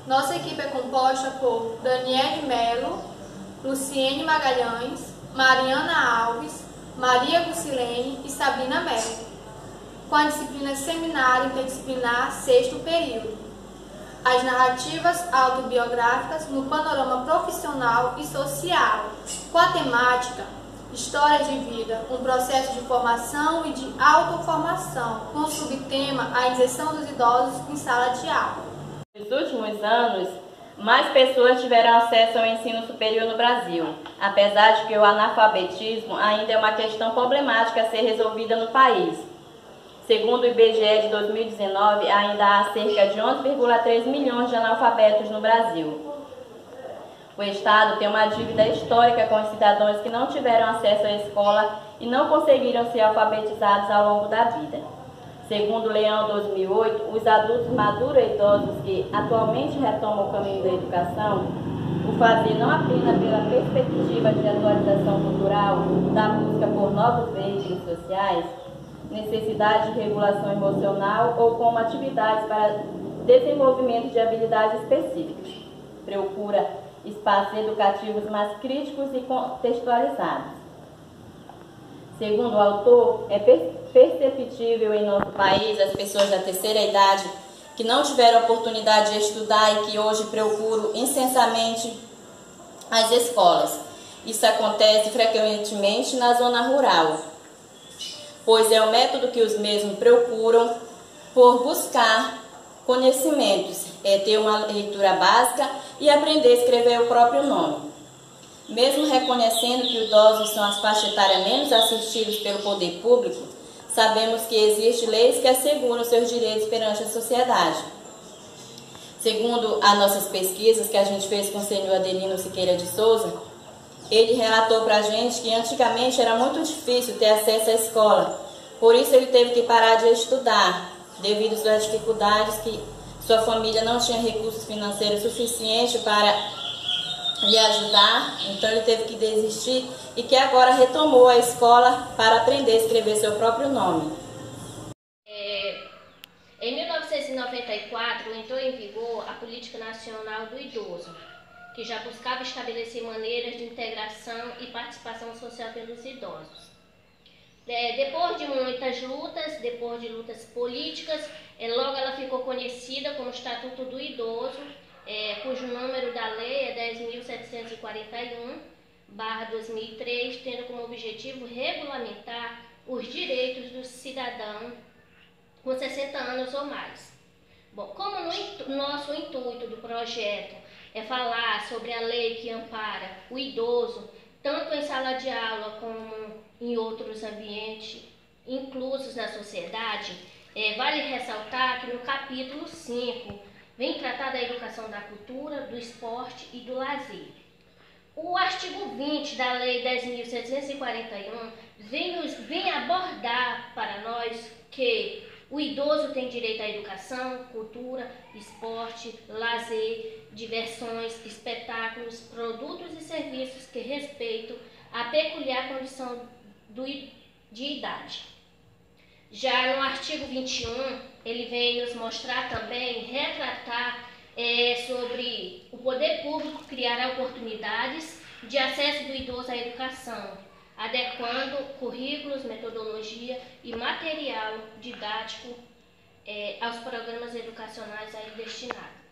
Nossa equipe é composta por Daniele Melo, Luciene Magalhães, Mariana Alves, Maria Gucilene e Sabrina Melo, com a disciplina Seminário Interdisciplinar sexto período. As narrativas autobiográficas no panorama profissional e social, com a temática Histórias de Vida, um processo de formação e de autoformação, com o subtema a inserção dos idosos em sala de aula. Nos últimos anos, mais pessoas tiveram acesso ao ensino superior no Brasil, apesar de que o analfabetismo ainda é uma questão problemática a ser resolvida no país. Segundo o IBGE de 2019, ainda há cerca de 11,3 milhões de analfabetos no Brasil. O Estado tem uma dívida histórica com os cidadãos que não tiveram acesso à escola e não conseguiram ser alfabetizados ao longo da vida. Segundo o Leão 2008, os adultos maduros e idosos que atualmente retomam o caminho da educação, o fazer não apenas pela perspectiva de atualização cultural, da busca por novos veículos sociais, necessidade de regulação emocional ou como atividades para desenvolvimento de habilidades específicas. Procura espaços educativos mais críticos e contextualizados. Segundo o autor, é perceptível em nosso país as pessoas da terceira idade que não tiveram oportunidade de estudar e que hoje procuram incessantemente as escolas. Isso acontece frequentemente na zona rural, pois é o método que os mesmos procuram por buscar conhecimentos, é ter uma leitura básica e aprender a escrever o próprio nome. Mesmo reconhecendo que os idosos são as faixas etárias menos assistidas pelo poder público, sabemos que existem leis que asseguram seus direitos perante a sociedade. Segundo as nossas pesquisas que a gente fez com o senhor Adelino Siqueira de Souza, ele relatou para a gente que antigamente era muito difícil ter acesso à escola, por isso ele teve que parar de estudar, devido às dificuldades que sua família não tinha recursos financeiros suficientes para lhe ajudar, então ele teve que desistir e que agora retomou a escola para aprender a escrever seu próprio nome. Em 1994 entrou em vigor a Política Nacional do Idoso, que já buscava estabelecer maneiras de integração e participação social pelos idosos. Depois de muitas lutas, depois de lutas políticas, logo ela ficou conhecida como Estatuto do Idoso, cujo número da lei é 10.741/2003, tendo como objetivo regulamentar os direitos do cidadão com 60 anos ou mais. Bom, como nosso intuito do projeto é falar sobre a lei que ampara o idoso, tanto em sala de aula como em outros ambientes inclusos na sociedade, vale ressaltar que no capítulo 5 vem tratar da educação da cultura, do esporte e do lazer. O artigo 20 da Lei 10.741 vem abordar para nós que o idoso tem direito à educação, cultura, esporte, lazer, diversões, espetáculos, produtos e serviços que respeitam a peculiar condição de idade. Já no artigo 21, ele vem nos mostrar também, retratar sobre o poder público criar oportunidades de acesso do idoso à educação, adequando currículos, metodologia e material didático aos programas educacionais aí destinados.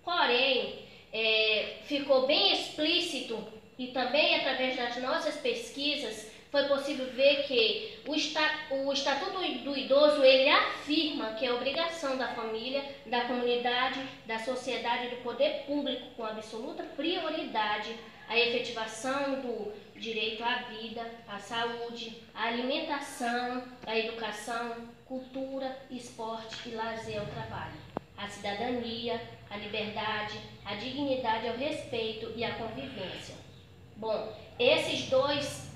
Porém, ficou bem explícito e também através das nossas pesquisas foi possível ver que o Estatuto do Idoso ele afirma que é obrigação da família, da comunidade, da sociedade e do poder público com absoluta prioridade a efetivação do direito à vida, à saúde, à alimentação, à educação, cultura, esporte e lazer ao trabalho, à cidadania, à liberdade, à dignidade, ao respeito e à convivência. Bom, esses dois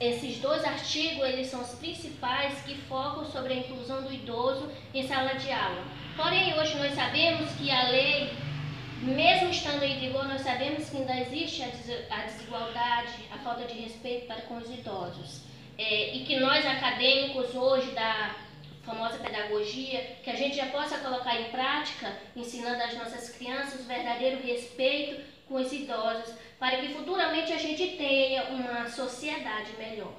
artigos eles são os principais que focam sobre a inclusão do idoso em sala de aula. Porém, hoje nós sabemos que a lei, mesmo estando em vigor, nós sabemos que ainda existe a desigualdade, a falta de respeito para com os idosos. E que nós acadêmicos hoje da famosa pedagogia, que a gente já possa colocar em prática, ensinando às nossas crianças o verdadeiro respeito com os idosos, para que futuramente a gente tenha uma sociedade melhor.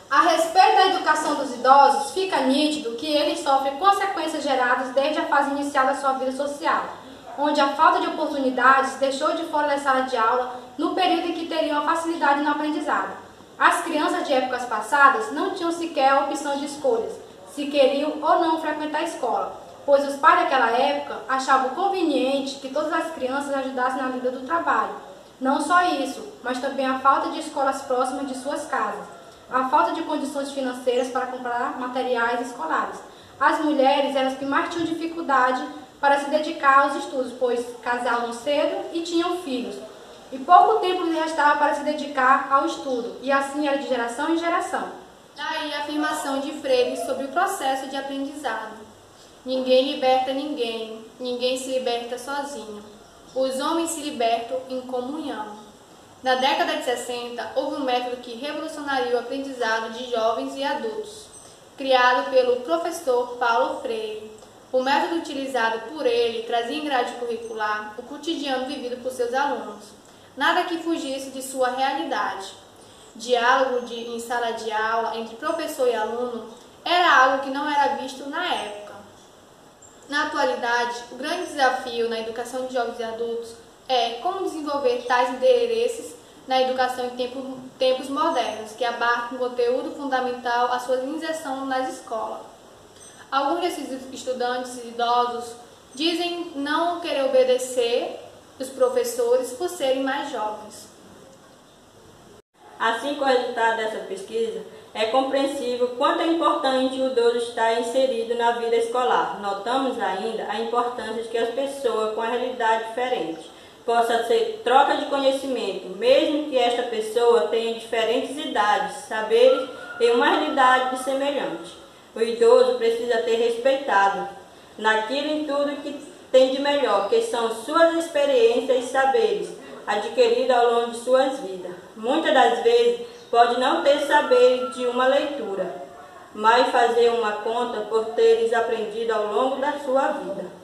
A respeito da educação dos idosos, fica nítido que eles sofrem consequências geradas desde a fase inicial da sua vida social, onde a falta de oportunidades deixou de fora da sala de aula no período em que teriam a facilidade no aprendizado. As crianças de épocas passadas não tinham sequer a opção de escolhas, se queriam ou não frequentar a escola, pois os pais daquela época achavam conveniente que todas as crianças ajudassem na vida do trabalho. Não só isso, mas também a falta de escolas próximas de suas casas, a falta de condições financeiras para comprar materiais escolares. As mulheres eram as que mais tinham dificuldade para se dedicar aos estudos, pois casavam cedo e tinham filhos. E pouco tempo lhes restava para se dedicar ao estudo, e assim era de geração em geração. Daí a afirmação de Freire sobre o processo de aprendizado. Ninguém liberta ninguém, ninguém se liberta sozinho. Os homens se libertam em comunhão. Na década de 60, houve um método que revolucionaria o aprendizado de jovens e adultos, criado pelo professor Paulo Freire. O método utilizado por ele trazia em grade curricular o cotidiano vivido por seus alunos, nada que fugisse de sua realidade. Diálogo em sala de aula entre professor e aluno era algo que não era visto na época. Na atualidade, o grande desafio na educação de jovens e adultos é como desenvolver tais interesses na educação em tempos modernos, que abarcam um conteúdo fundamental à sua inserção nas escolas. Alguns desses estudantes idosos dizem não querer obedecer os professores por serem mais jovens. Assim, com o resultado dessa pesquisa, é compreensível quanto é importante o idoso estar inserido na vida escolar. Notamos ainda a importância de que as pessoas com a realidade diferente possa ser troca de conhecimento, mesmo que esta pessoa tenha diferentes idades, saberes e uma realidade semelhante. O idoso precisa ter respeitado naquilo em tudo que tem de melhor, que são suas experiências e saberes adquiridos ao longo de suas vidas. Muitas das vezes pode não ter saber de uma leitura, mas fazer uma conta por teres aprendido ao longo da sua vida.